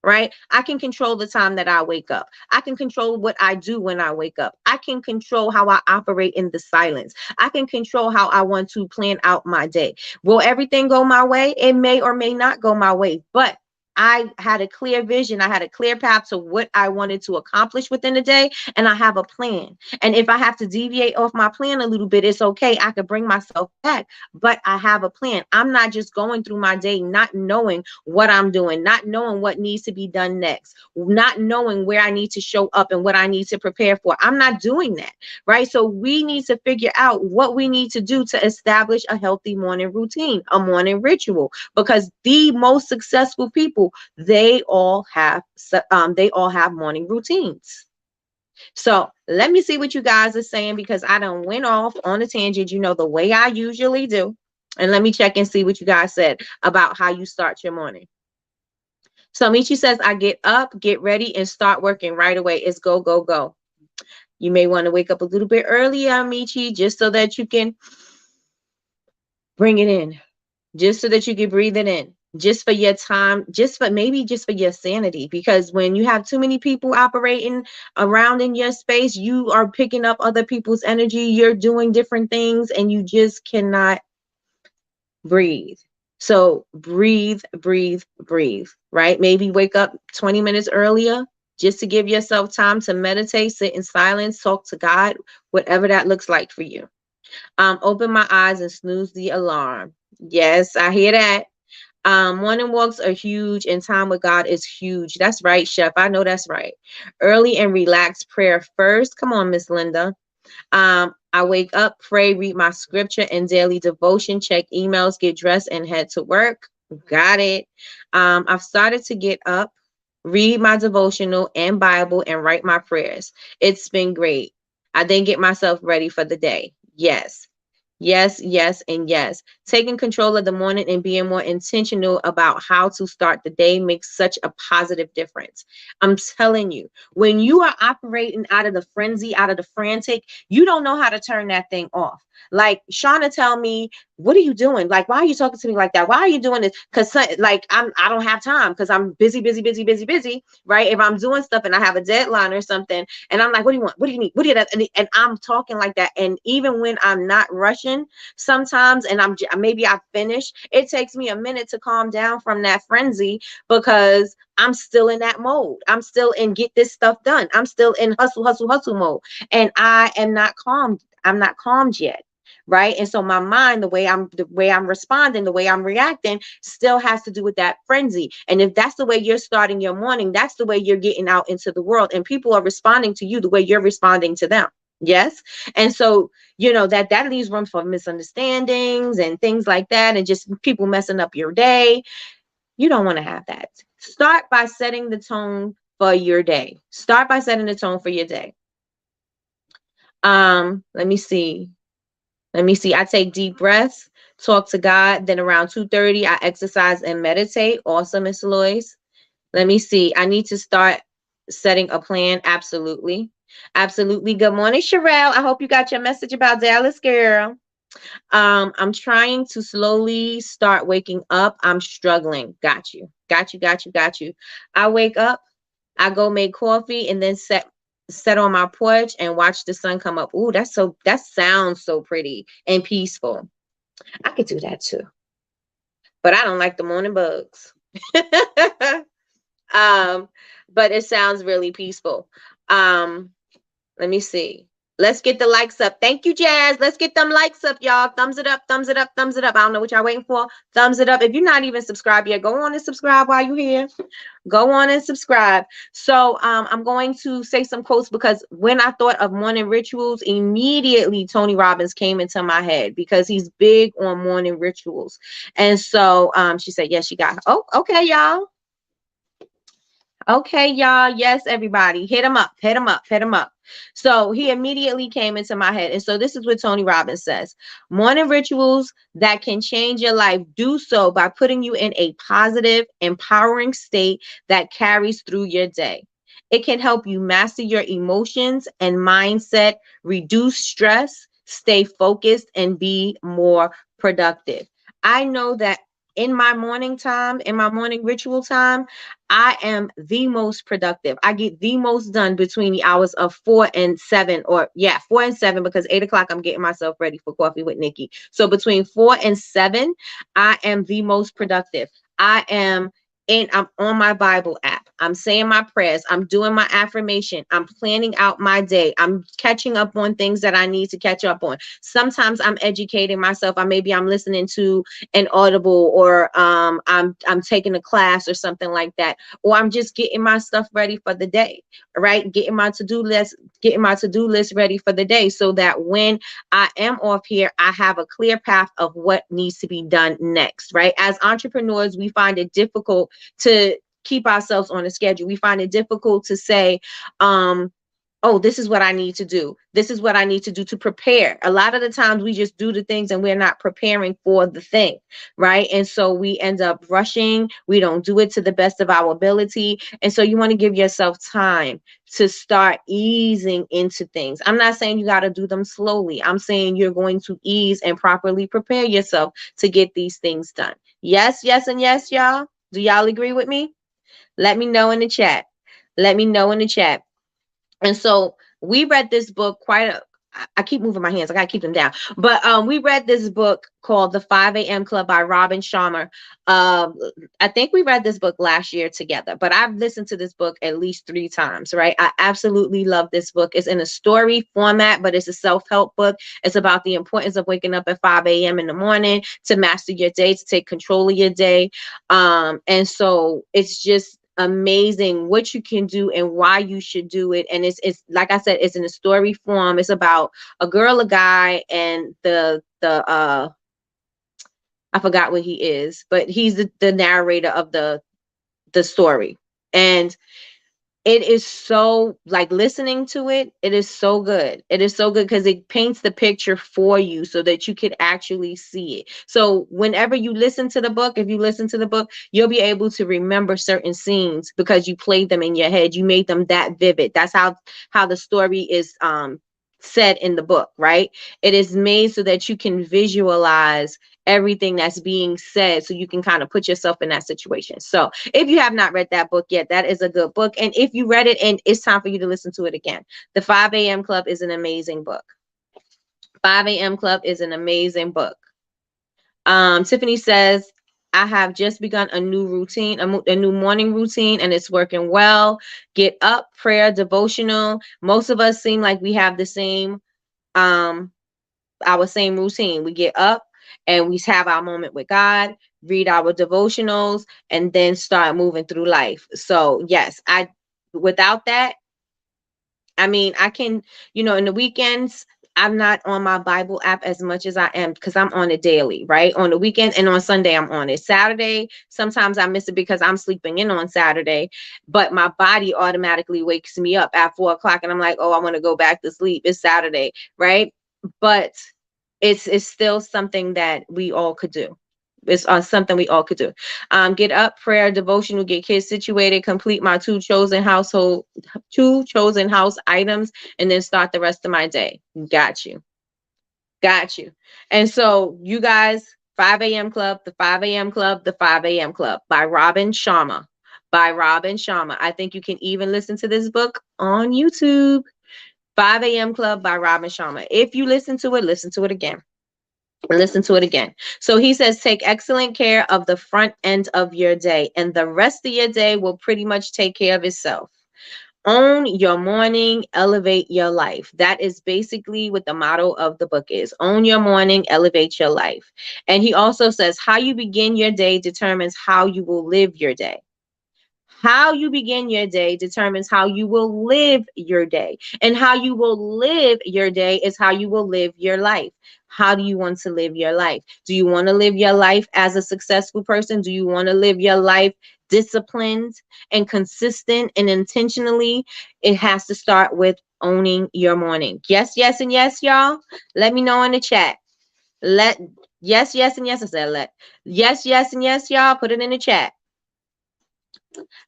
right? I can control the time that I wake up. I can control what I do when I wake up. I can control how I operate in the silence. I can control how I want to plan out my day. Will everything go my way? It may or may not go my way, but I had a clear vision. I had a clear path to what I wanted to accomplish within the day, and I have a plan. And if I have to deviate off my plan a little bit, it's okay. I could bring myself back, but I have a plan. I'm not just going through my day not knowing what I'm doing, not knowing what needs to be done next, not knowing where I need to show up and what I need to prepare for. I'm not doing that, right? So we need to figure out what we need to do to establish a healthy morning routine, a morning ritual, because the most successful people, they all have morning routines. So let me see what you guys are saying, because I done went off on a tangent, the way I usually do. And let me check and see what you guys said about how you start your morning. So Michi says, I get up, get ready, and start working right away. It's go, go, go. You may want to wake up a little bit earlier, Michi, just so that you can bring it in, just so that you can breathe it in, just for your time, just for your sanity. Because when you have too many people operating around in your space, you are picking up other people's energy. You're doing different things and you just cannot breathe. So breathe, breathe, breathe, right? Maybe wake up 20 minutes earlier just to give yourself time to meditate, sit in silence, talk to God, whatever that looks like for you. Open my eyes and snooze the alarm. Yes, I hear that. Morning walks are huge, and time with God is huge. That's right, Chef. I know that's right. Early and relaxed prayer first. Come on, Miss Linda. I wake up, pray, read my scripture and daily devotion, check emails, get dressed, and head to work. Got it. I've started to get up, read my devotional and Bible, and write my prayers. It's been great. I then get myself ready for the day. Yes. Yes, yes, and yes. Taking control of the morning and being more intentional about how to start the day makes such a positive difference. I'm telling you, when you are operating out of the frenzy, out of the frantic, you don't know how to turn that thing off. Like Shauna tell me, what are you doing? Like, why are you talking to me like that? Why are you doing this? Because like I don't have time because I'm busy, busy, busy, busy, busy, right? If I'm doing stuff and I have a deadline or something, and I'm like, what do you want? What do you need? What do you need? And I'm talking like that. And even when I'm not rushing sometimes, and maybe I finish, it takes me a minute to calm down from that frenzy because I'm still in that mode. I'm still in get this stuff done. I'm still in hustle, hustle, hustle mode. And I am not calmed. I'm not calmed yet. Right. And so my mind, the way I'm responding, the way I'm reacting still has to do with that frenzy. And if that's the way you're starting your morning, that's the way you're getting out into the world. And people are responding to you the way you're responding to them. Yes. And so, that leaves room for misunderstandings and things like that, and just people messing up your day. You don't want to have that. Start by setting the tone for your day. Start by setting the tone for your day. Let me see. I take deep breaths, talk to God. Then around 2:30, I exercise and meditate. Awesome, Miss Lois. Let me see. I need to start setting a plan. Absolutely. Absolutely. Good morning, Sherelle. I hope you got your message about Dallas, girl. I'm trying to slowly start waking up. I'm struggling. Got you. Got you. Got you. Got you. I wake up, I go make coffee, and then set on my porch and watch the sun come up. Ooh, that sounds so pretty and peaceful. I could do that too. But I don't like the morning bugs. But it sounds really peaceful. Let me see. Let's get the likes up. Thank you, Jazz. Let's get them likes up, y'all. Thumbs it up, thumbs it up, thumbs it up. I don't know what y'all waiting for. Thumbs it up. If you're not even subscribed yet, go on and subscribe while you're here. Go on and subscribe. So I'm going to say some quotes because when I thought of morning rituals, immediately Tony Robbins came into my head because he's big on morning rituals. And so she said, yes, she got. Oh, okay, y'all. Okay, y'all. Yes, everybody. Hit him up. Hit him up. Hit him up. So he immediately came into my head. And so this is what Tony Robbins says. Morning rituals that can change your life do so by putting you in a positive, empowering state that carries through your day. It can help you master your emotions and mindset, reduce stress, stay focused, and be more productive. I know that in my morning time, in my morning ritual time, I am the most productive. I get the most done between the hours of 4 and 7, or yeah, 4 and 7, because 8 o'clock I'm getting myself ready for coffee with Nikki. So between 4 and 7, I am the most productive. I am I'm on my Bible app. I'm saying my prayers. I'm doing my affirmation. I'm planning out my day. I'm catching up on things that I need to catch up on. Sometimes I'm educating myself. I'm listening to an audible, or I'm taking a class or something like that, or I'm just getting my stuff ready for the day, right? Getting my to-do list ready for the day, so that when I am off here, I have a clear path of what needs to be done next, right? As entrepreneurs, we find it difficult to keep ourselves on a schedule. We find it difficult to say, oh, this is what I need to do. This is what I need to do to prepare. A lot of the times we just do the things and we're not preparing for the thing, right? And so we end up rushing. We don't do it to the best of our ability. And so you want to give yourself time to start easing into things. I'm not saying you got to do them slowly. I'm saying you're going to ease and properly prepare yourself to get these things done. Yes, yes, and yes, y'all. Do y'all agree with me? Let me know in the chat. Let me know in the chat. And so we read this book I keep moving my hands. I gotta keep them down. But we read this book called The 5 a.m. Club by Robin Sharma. I think we read this book last year together, but I've listened to this book at least 3 times, right? I absolutely love this book. It's in a story format, but it's a self-help book. It's about the importance of waking up at 5 a.m. in the morning to master your day, to take control of your day. And so it's just amazing what you can do and why you should do it. And it's like I said, it's in a story form. It's about a girl, a guy, and the I forgot what he is, but he's the narrator of the story. And it is so, like, listening to it, it is so good. It is so good because it paints the picture for you so that you could actually see it. So whenever you listen to the book, if you listen to the book, you'll be able to remember certain scenes because you played them in your head. You made them that vivid. That's how the story is said in the book, right? It is made so that you can visualize everything that's being said, so you can kind of put yourself in that situation. So if you have not read that book yet, that is a good book. And if you read it and it's time for you to listen to it again, The 5 a.m. Club is an amazing book. 5 a.m. Club is an amazing book. Tiffany says, I have just begun a new routine, a new morning routine, and it's working well. Get up, prayer, devotional. Most of us seem like we have the same our same routine. We get up and we have our moment with God, read our devotionals, and then start moving through life. So yes, without that, I mean, I can, in the weekends, I'm not on my Bible app as much as I am because I'm on it daily, right? On the weekend and on Sunday, I'm on it. Saturday, sometimes I miss it because I'm sleeping in on Saturday, but my body automatically wakes me up at 4 o'clock and I'm like, oh, I want to go back to sleep. It's Saturday, right? But it's still something that we all could do. It's something we all could do. Get up, prayer, devotional, get kids situated, complete my 2 chosen house items, and then start the rest of my day. Got you. And so you guys, 5 a.m. Club, the 5 a.m. Club, the 5 a.m. Club by Robin Sharma. I think you can even listen to this book on YouTube. 5 a.m. Club by Robin Sharma. If you listen to it again. Listen to it again. So he says, take excellent care of the front end of your day, and the rest of your day will pretty much take care of itself. Own your morning, elevate your life. That is basically what the motto of the book is. Own your morning, elevate your life. And he also says, how you begin your day determines how you will live your day. How you begin your day determines how you will live your day. And how you will live your day is how you will live your life. How do you want to live your life? Do you want to live your life as a successful person? Do you want to live your life disciplined and consistent and intentionally? It has to start with owning your morning. Yes, yes, and yes, y'all. Let me know in the chat. Let yes, yes, and yes. I said let. Yes, yes, and yes, y'all. Put it in the chat.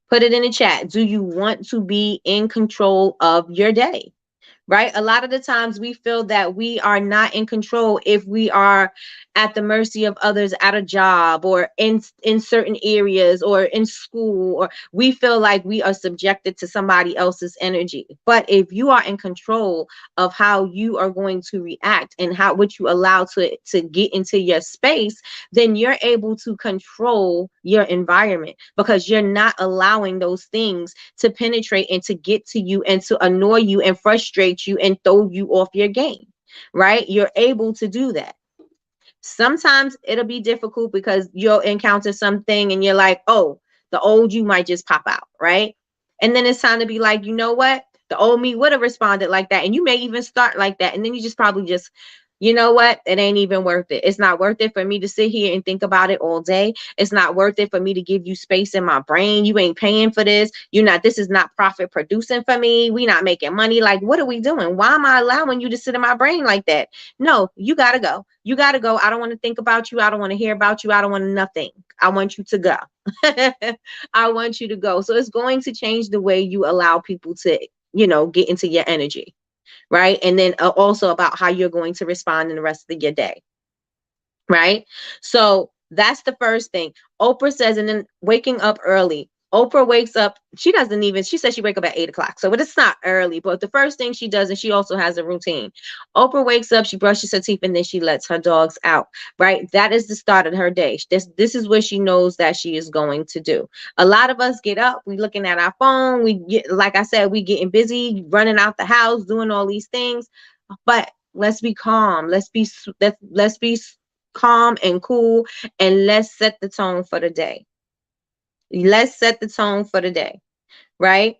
Put it in the chat. Do you want to be in control of your day? Right? A lot of the times we feel that we are not in control if we are at the mercy of others at a job or in certain areas or in school, or we feel like we are subjected to somebody else's energy. But if you are in control of how you are going to react and how what you allow to get into your space, then you're able to control your environment because you're not allowing those things to penetrate and to get to you and to annoy you and frustrate you and throw you off your game, right? You're able to do that. Sometimes it'll be difficult because you'll encounter something and you're like, oh, the old you might just pop out, right? And then it's time to be like, you know what? The old me would have responded like that. And you may even start like that. And then you just probably just, you know what? It ain't even worth it. It's not worth it for me to sit here and think about it all day. It's not worth it for me to give you space in my brain. You ain't paying for this. You're not, this is not profit producing for me. We not making money. Like, what are we doing? Why am I allowing you to sit in my brain like that? No, you gotta go. You gotta go. I don't want to think about you. I don't want to hear about you. I don't want nothing. I want you to go. I want you to go. So it's going to change the way you allow people to, get into your energy, right? And then also about how you're going to respond in the rest of your day, right? So that's the first thing. Oprah says, and then waking up early. Oprah wakes up, she says she wake up at 8 o'clock. So, but it's not early, but the first thing she does, and she also has a routine. Oprah wakes up, she brushes her teeth, and then she lets her dogs out, right? That is the start of her day. This is what she knows that she is going to do. A lot of us get up, we looking at our phone, we get, like I said, we getting busy, running out the house, doing all these things. But let's be calm. Let's be calm and cool, and let's set the tone for the day. Let's set the tone for the day, right?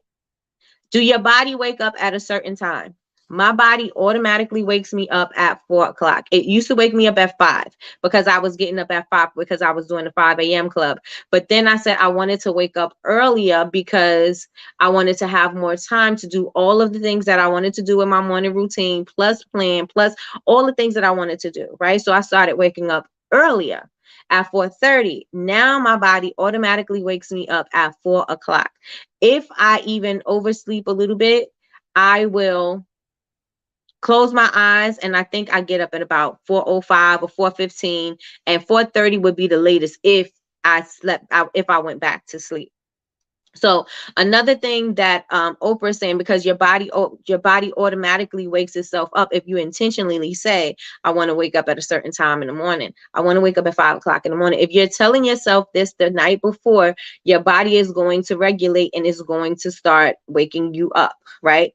Do your body wake up at a certain time? My body automatically wakes me up at 4 o'clock. It used to wake me up at 5 because I was getting up at 5 because I was doing the 5 a.m. club. But then I said I wanted to wake up earlier because I wanted to have more time to do all of the things that I wanted to do in my morning routine, plus plan, plus all the things that I wanted to do, right? So I started waking up earlier at 4:30. Now my body automatically wakes me up at 4 o'clock. If I even oversleep a little bit, I will close my eyes and I think I get up at about 4:05 or 4:15, and 4:30 would be the latest if if I went back to sleep. So another thing that Oprah is saying, because your body automatically wakes itself up if you intentionally say, I want to wake up at a certain time in the morning. I want to wake up at 5 o'clock in the morning. If you're telling yourself this the night before, your body is going to regulate and is going to start waking you up, right?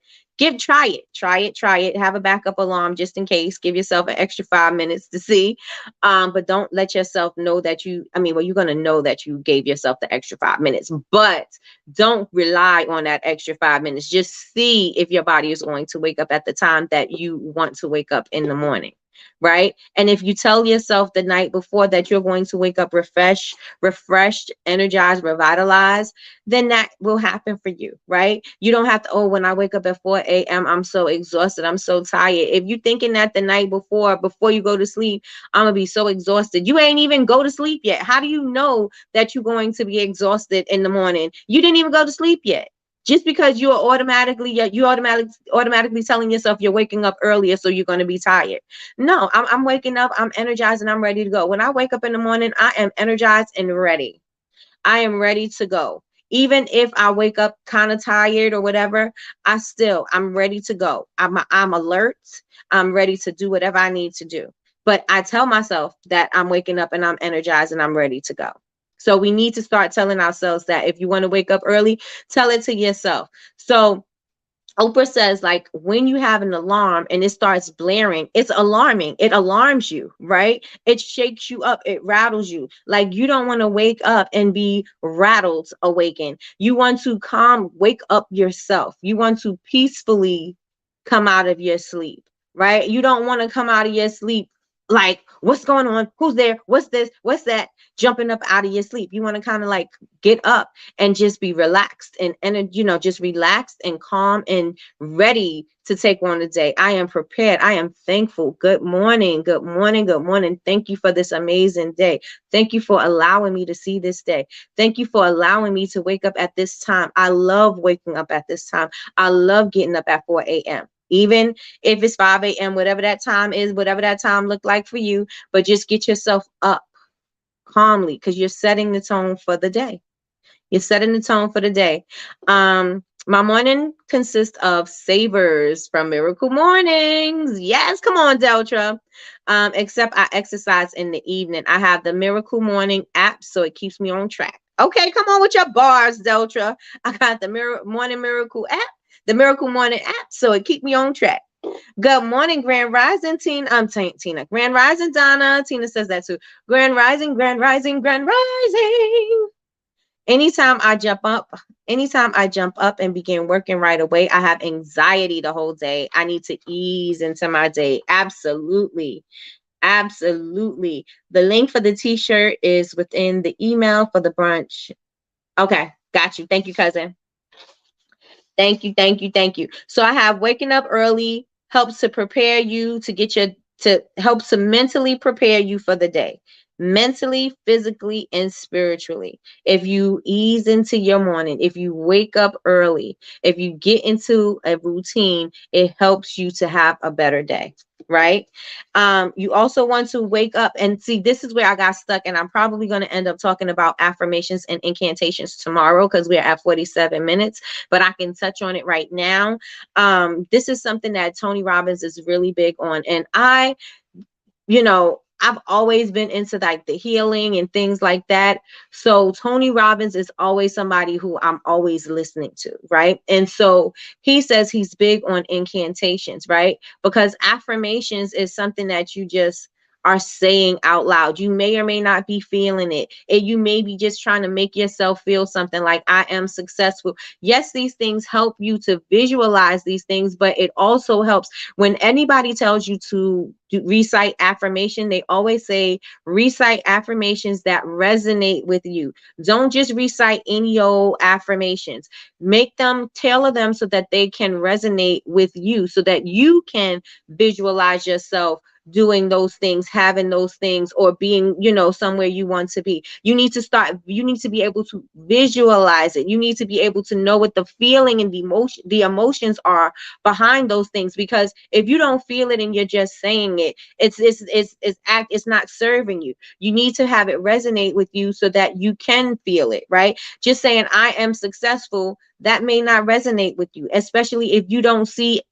Try it. Have a backup alarm just in case. Give yourself an extra 5 minutes to see. But don't let yourself know that you're going to know that you gave yourself the extra 5 minutes, but don't rely on that extra 5 minutes. Just see if your body is going to wake up at the time that you want to wake up in the morning, right? And if you tell yourself the night before that you're going to wake up refreshed, energized, revitalized, then that will happen for you, right? You don't have to, oh, when I wake up at 4 a.m., I'm so exhausted, I'm so tired. If you're thinking that the night before you go to sleep, I'm going to be so exhausted, you ain't even go to sleep yet. How do you know that you're going to be exhausted in the morning? You didn't even go to sleep yet. Just because you're automatically telling yourself you're waking up earlier, so you're going to be tired. No, I'm waking up, I'm energized, and I'm ready to go. When I wake up in the morning, I am energized and ready. I am ready to go. Even if I wake up kind of tired or whatever, I'm ready to go. I'm alert. I'm ready to do whatever I need to do. But I tell myself that I'm waking up and I'm energized and I'm ready to go. So we need to start telling ourselves that. If you want to wake up early, tell it to yourself. So Oprah says, like, when you have an alarm and it starts blaring, it's alarming. It alarms you, right? It shakes you up. It rattles you. Like, you don't want to wake up and be rattled awakened. You want to wake up yourself. You want to peacefully come out of your sleep, right? You don't want to come out of your sleep like, what's going on? Who's there? What's this? What's that? Jumping up out of your sleep. You want to kind of like get up and just be relaxed and just relaxed and calm and ready to take on the day. I am prepared. I am thankful. Good morning. Good morning. Good morning. Thank you for this amazing day. Thank you for allowing me to see this day. Thank you for allowing me to wake up at this time. I love waking up at this time. I love getting up at 4 a.m. Even if it's 5 a.m., whatever that time is, whatever that time look like for you, but just get yourself up calmly because you're setting the tone for the day. You're setting the tone for the day. My morning consists of savers from Miracle Mornings. Yes, come on, Deltra. Except I exercise in the evening. I have the Miracle Morning app, so it keeps me on track. Okay, come on with your bars, Deltra. I got the Morning Miracle app, the Miracle Morning app, so it keep me on track. Good morning, Grand Rising, Tina. Tina. Grand Rising, Donna. Tina says that too. Grand Rising, Grand Rising, Grand Rising. Anytime I jump up and begin working right away, I have anxiety the whole day. I need to ease into my day. Absolutely. Absolutely. The link for the t-shirt is within the email for the brunch. Okay, got you. Thank you, cousin. Thank you, thank you, thank you. So I have waking up early helps to prepare you to helps to mentally prepare you for the day. Mentally, physically, and spiritually. If you ease into your morning, if you wake up early, if you get into a routine, it helps you to have a better day, right? You also want to wake up and see, this is where I got stuck, and I'm probably going to end up talking about affirmations and incantations tomorrow because we're at 47 minutes, but I can touch on it right now. This is something that Tony Robbins is really big on, and I've always been into like the healing and things like that. So Tony Robbins is always somebody who I'm always listening to, right? And so he says he's big on incantations, right? Because affirmations is something that you just are saying out loud. You may or may not be feeling it. And you may be just trying to make yourself feel something like, I am successful. Yes, these things help you to visualize these things, but it also helps when anybody tells you to recite affirmation, they always say recite affirmations that resonate with you. Don't just recite any old affirmations. Make them, tailor them so that they can resonate with you, so that you can visualize yourself doing those things, having those things, or being, somewhere you want to be. You need to be able to visualize it. You need to be able to know what the feeling and the emotions are behind those things, because if you don't feel it and you're just saying it, it's not serving you. You need to have it resonate with you so that you can feel it, right? Just saying I am successful, that may not resonate with you, especially if you don't see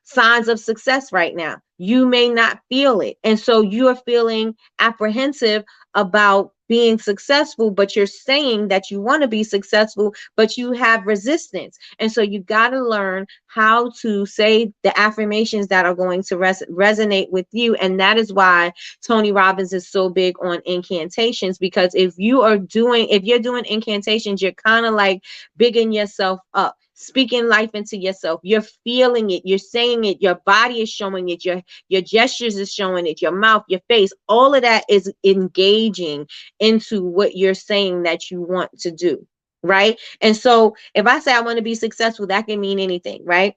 signs of success right now. You may not feel it, and so you're feeling apprehensive about being successful, but you're saying that you want to be successful, but you have resistance. And so you got to learn how to say the affirmations that are going to resonate with you. And that is why Tony Robbins is so big on incantations, because if you're doing incantations, you're kind of like bigging yourself up, speaking life into yourself. You're feeling it, you're saying it, your body is showing it, your gestures is showing it, your mouth, your face, all of that is engaging into what you're saying that you want to do, right? And so if I say I want to be successful, that can mean anything, right?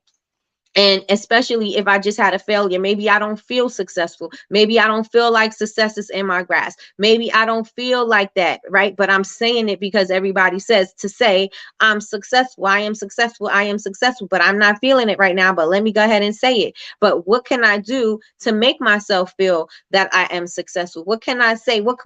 And especially if I just had a failure, maybe I don't feel successful. Maybe I don't feel like success is in my grasp. Maybe I don't feel like that, right? But I'm saying it because everybody says to say, I'm successful. I am successful. I am successful, but I'm not feeling it right now. But let me go ahead and say it. But what can I do to make myself feel that I am successful? What can I say? What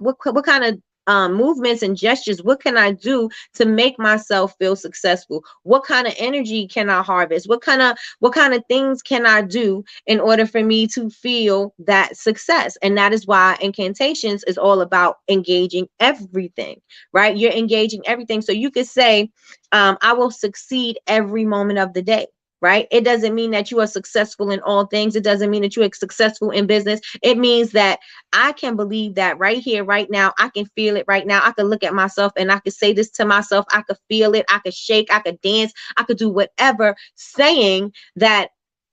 kind of movements and gestures, what can I do to make myself feel successful? What kind of energy can I harvest? What kind of things can I do in order for me to feel that success? And that is why incantations is all about engaging everything, right? You're engaging everything. So you could say, I will succeed every moment of the day. Right? It doesn't mean that you are successful in all things. It doesn't mean that you are successful in business. It means that I can believe that right here, right now. I can feel it right now. I can look at myself and I can say this to myself. I could feel it. I could shake. I could dance. I could do whatever, saying that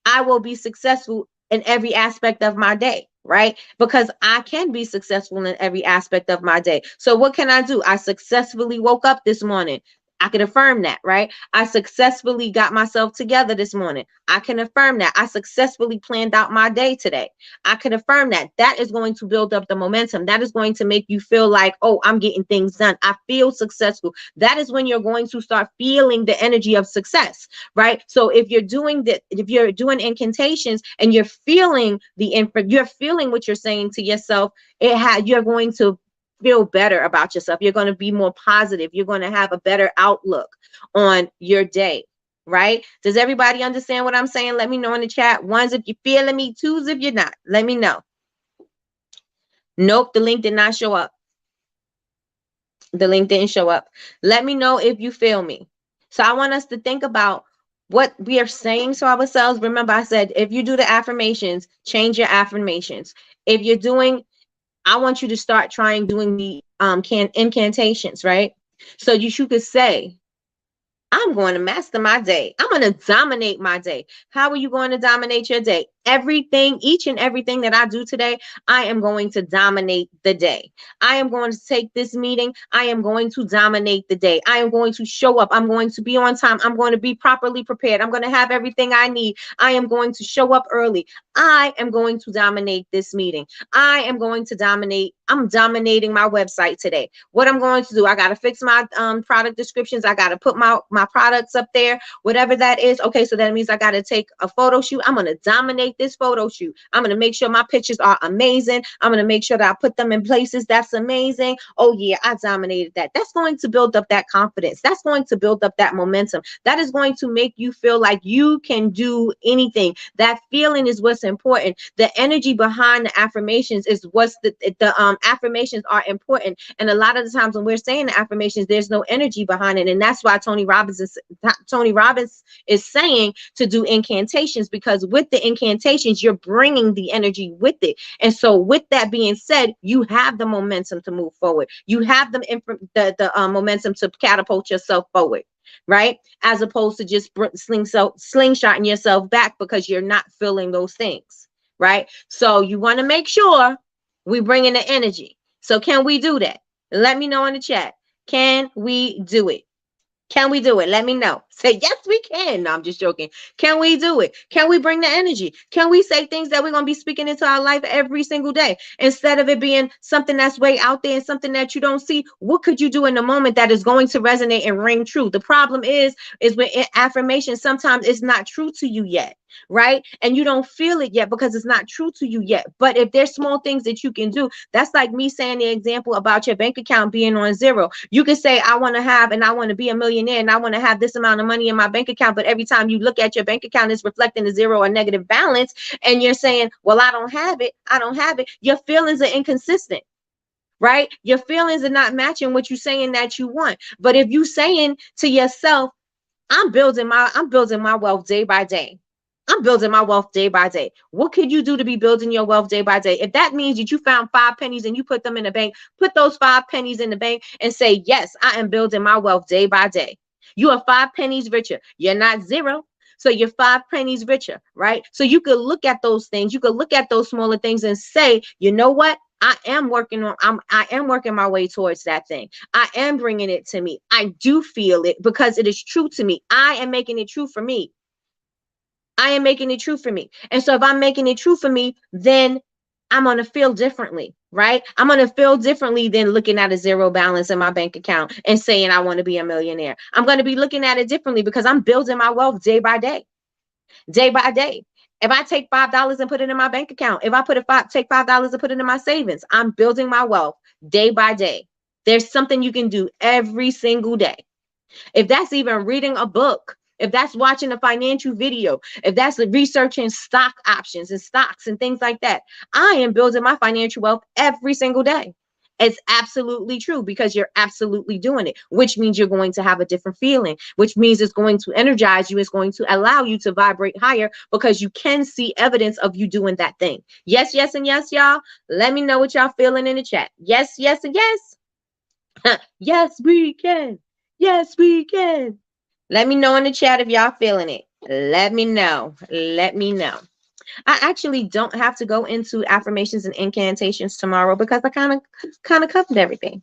I will be successful in every aspect of my day, right? Because I can be successful in every aspect of my day. So what can I do? I successfully woke up this morning. I can affirm that, right? I successfully got myself together this morning. I can affirm that. I successfully planned out my day today. I can affirm that. That is going to build up the momentum. That is going to make you feel like, oh, I'm getting things done. I feel successful. That is when you're going to start feeling the energy of success, right? So if you're doing that, if you're doing incantations and you're feeling you're feeling what you're saying to yourself, you're going to feel better about yourself. You're going to be more positive. You're going to have a better outlook on your day, right? Does everybody understand what I'm saying? Let me know in the chat. Ones if you're feeling me, twos if you're not. Let me know. Nope, the link did not show up. The link didn't show up. Let me know if you feel me. So I want us to think about what we are saying to ourselves. Remember, I said, if you do the affirmations, change your affirmations. If you're doing, I want you to start trying doing the incantations, right? So you could say, I'm going to master my day. I'm going to dominate my day. How are you going to dominate your day? Everything, each and everything that I do today, I am going to dominate the day. I am going to take this meeting. I am going to dominate the day. I am going to show up. I'm going to be on time. I'm going to be properly prepared. I'm going to have everything I need. I am going to show up early. I am going to dominate this meeting. I am going to dominate. I'm dominating my website today. What I'm going to do, I got to fix my product descriptions. I got to put my products up there, whatever that is. Okay, so that means I got to take a photo shoot. I'm going to dominate this photo shoot. I'm going to make sure my pictures are amazing. I'm going to make sure that I put them in places that's amazing. Oh yeah, I dominated that. That's going to build up that confidence. That's going to build up that momentum. That is going to make you feel like you can do anything. That feeling is what's important. The energy behind the affirmations is what's the affirmations are important. And a lot of the times when we're saying the affirmations, there's no energy behind it. And that's why Tony Robbins is saying to do incantations, because with the incantations, you're bringing the energy with it. And so with that being said, you have the momentum to move forward. You have the momentum to catapult yourself forward, right? As opposed to just slingshotting yourself back because you're not feeling those things, right? So you want to make sure we bring in the energy. So can we do that? Let me know in the chat. Can we do it? Can we do it? Let me know. Say, yes, we can. No, I'm just joking. Can we do it? Can we bring the energy? Can we say things that we're going to be speaking into our life every single day? Instead of it being something that's way out there and something that you don't see, what could you do in the moment that is going to resonate and ring true? The problem is with affirmation, sometimes it's not true to you yet, right? And you don't feel it yet because it's not true to you yet. But if there's small things that you can do, that's like me saying the example about your bank account being on zero. You can say, I want to have, and I want to be a millionaire, and I want to have this amount of money in my bank account. But every time you look at your bank account, it's reflecting a zero or negative balance. And you're saying, well, I don't have it. I don't have it. Your feelings are inconsistent, right? Your feelings are not matching what you're saying that you want. But if you saying to yourself, I'm building my wealth day by day. I'm building my wealth day by day. What could you do to be building your wealth day by day? If that means that you found 5 pennies and you put them in the bank, put those 5 pennies in the bank and say, yes, I am building my wealth day by day. You are 5 pennies richer. You're not zero. So you're 5 pennies richer, right? So you could look at those things. You could look at those smaller things and say, you know what? I am working my way towards that thing. I am bringing it to me. I do feel it because it is true to me. I am making it true for me. I am making it true for me. And so if I'm making it true for me, then I'm going to feel differently, right? I'm going to feel differently than looking at a zero balance in my bank account and saying I want to be a millionaire. I'm going to be looking at it differently because I'm building my wealth day by day, day by day. If I take $5 and put it in my bank account, if I take $5 and put it in my savings, I'm building my wealth day by day. There's something you can do every single day. If that's even reading a book, if that's watching a financial video, if that's researching stock options and stocks and things like that, I am building my financial wealth every single day. It's absolutely true because you're absolutely doing it, which means you're going to have a different feeling, which means it's going to energize you. It's going to allow you to vibrate higher because you can see evidence of you doing that thing. Yes, yes, and yes, y'all. Let me know what y'all feeling in the chat. Yes, yes, and yes. Yes, we can. Yes, we can. Let me know in the chat if y'all feeling it. Let me know. Let me know. I actually don't have to go into affirmations and incantations tomorrow because I kind of covered everything.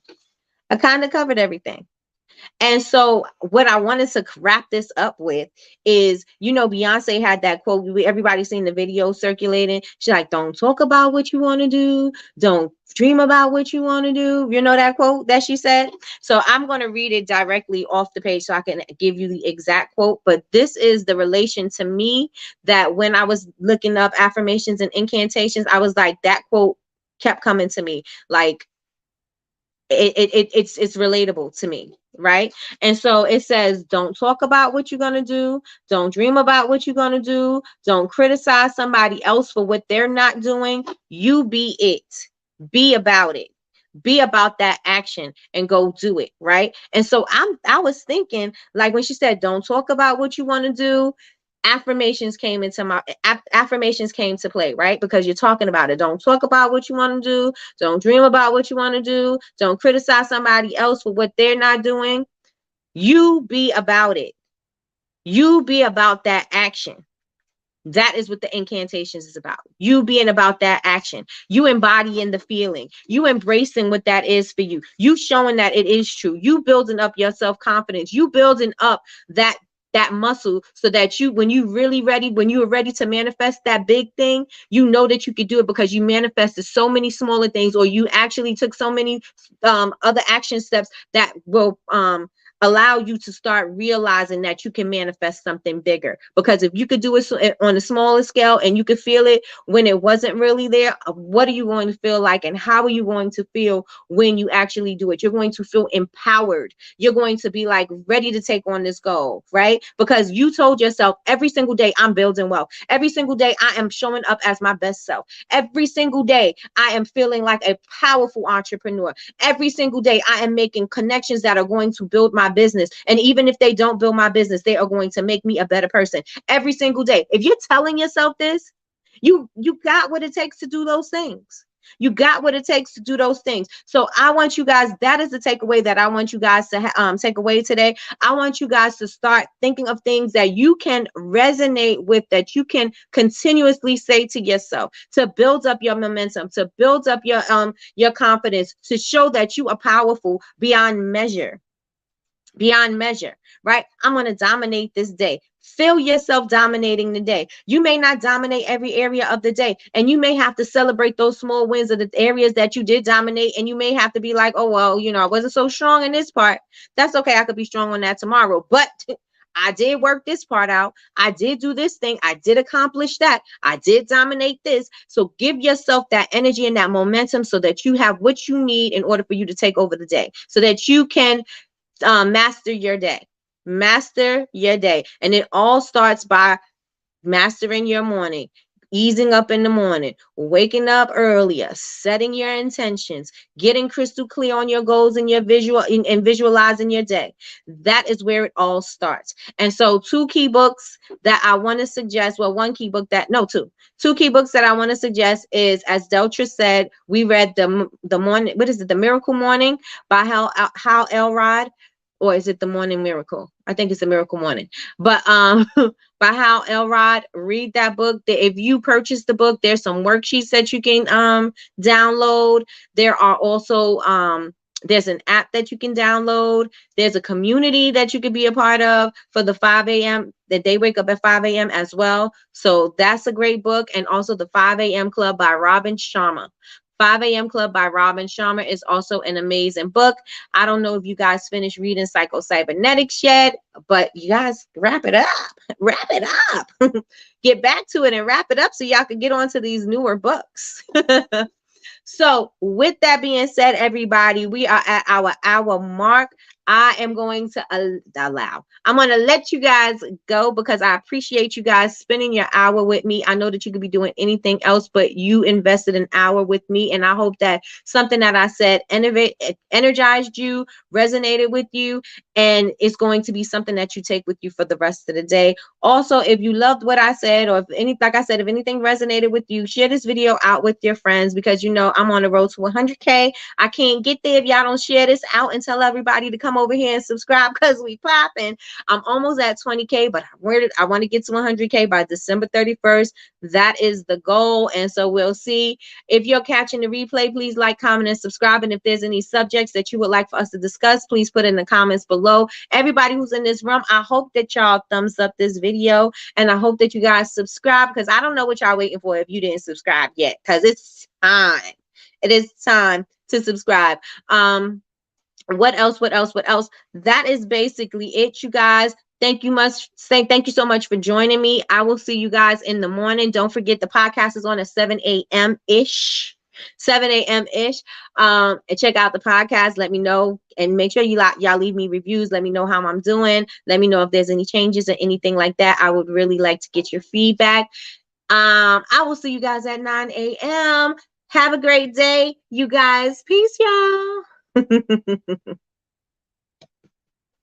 I kind of covered everything. And so what I wanted to wrap this up with is, Beyonce had that quote. Everybody's seen the video circulating. She's like, don't talk about what you want to do. Don't dream about what you want to do. You know that quote that she said? So I'm going to read it directly off the page so I can give you the exact quote. But this is the relation to me that when I was looking up affirmations and incantations, I was like, that quote kept coming to me. Like, it's relatable to me, right? And so it says, don't talk about what you're going to do, don't dream about what you're going to do, don't criticize somebody else for what they're not doing. You be it, be about it, be about that action and go do it, right? And so I was thinking, like, when she said don't talk about what you want to do, affirmations came to play, right? Because you're talking about it. Don't talk about what you want to do, don't dream about what you want to do, don't criticize somebody else for what they're not doing. You be about it, you be about that action. That is what the incantations is about. You being about that action, you embodying the feeling, you embracing what that is for you, you showing that it is true, you building up your self-confidence, you building up that muscle so that when you are ready to manifest that big thing, you know that you could do it because you manifested so many smaller things, or you actually took so many other action steps that will allow you to start realizing that you can manifest something bigger. Because if you could do it on a smaller scale and you could feel it when it wasn't really there, what are you going to feel like, and how are you going to feel when you actually do it? You're going to feel empowered. You're going to be like ready to take on this goal, right? Because you told yourself every single day, I'm building wealth. Every single day, I am showing up as my best self. Every single day, I am feeling like a powerful entrepreneur. Every single day, I am making connections that are going to build my business. And even if they don't build my business, they are going to make me a better person every single day. If you're telling yourself this, you got what it takes to do those things. You got what it takes to do those things. So I want you guys, that is the takeaway that I want you guys to take away today. I want you guys to start thinking of things that you can resonate with, that you can continuously say to yourself, to build up your momentum, to build up your confidence, to show that you are powerful beyond measure. Beyond measure, right? I'm going to dominate this day. Feel yourself dominating the day. You may not dominate every area of the day, and you may have to celebrate those small wins of the areas that you did dominate, and you may have to be like, oh, well, I wasn't so strong in this part. That's okay. I could be strong on that tomorrow, but I did work this part out. I did do this thing. I did accomplish that. I did dominate this. So give yourself that energy and that momentum so that you have what you need in order for you to take over the day, so that you can master your day. Master your day. And it all starts by mastering your morning, easing up in the morning, waking up earlier, setting your intentions, getting crystal clear on your goals and your and visualizing your day. That is where it all starts. And so two key books that I want to suggest, two key books that I want to suggest is, as Deltra said, we read the morning, the Miracle Morning by Hal Elrod. Or is it the Morning Miracle? I think it's the Miracle Morning. But by Hal Elrod, read that book. If you purchase the book, there's some worksheets that you can download. There are also there's an app that you can download. There's a community that you can be a part of for the 5 a.m. that they wake up at 5 a.m. as well. So that's a great book. And also the 5 a.m. Club by Robin Sharma. 5 a.m. Club by Robin Sharma is also an amazing book. I don't know if you guys finished reading Psycho-Cybernetics yet, but you guys wrap it up. Wrap it up. Get back to it and wrap it up so y'all can get on to these newer books. So with that being said, everybody, we are at our hour mark. I am going to allow. I'm going to let you guys go because I appreciate you guys spending your hour with me. I know that you could be doing anything else, but you invested an hour with me. And I hope that something that I said energized you, resonated with you, and it's going to be something that you take with you for the rest of the day. Also, if you loved what I said, or if like I said, if anything resonated with you, share this video out with your friends, because you know I'm on the road to 100K. I can't get there if y'all don't share this out and tell everybody to come over here and subscribe, because we popping. I'm almost at 20K, but I want to get to 100K by December 31st. That is the goal. And so we'll see. If you're catching the replay, please like, comment, and subscribe. And if there's any subjects that you would like for us to discuss, please put in the comments below. Everybody who's in this room, I hope that y'all thumbs up this video, and I hope that you guys subscribe, because I don't know what y'all waiting for if you didn't subscribe yet, because it's time. It is time to subscribe. What else? That is basically it, you guys. Thank you so much for joining me. I will see you guys in the morning. Don't forget the podcast is on at 7 a.m. ish. 7 a.m. ish. And check out the podcast. Let me know, and make sure y'all leave me reviews. Let me know how I'm doing. Let me know if there's any changes or anything like that. I would really like to get your feedback. I will see you guys at 9 a.m. Have a great day, you guys. Peace, y'all.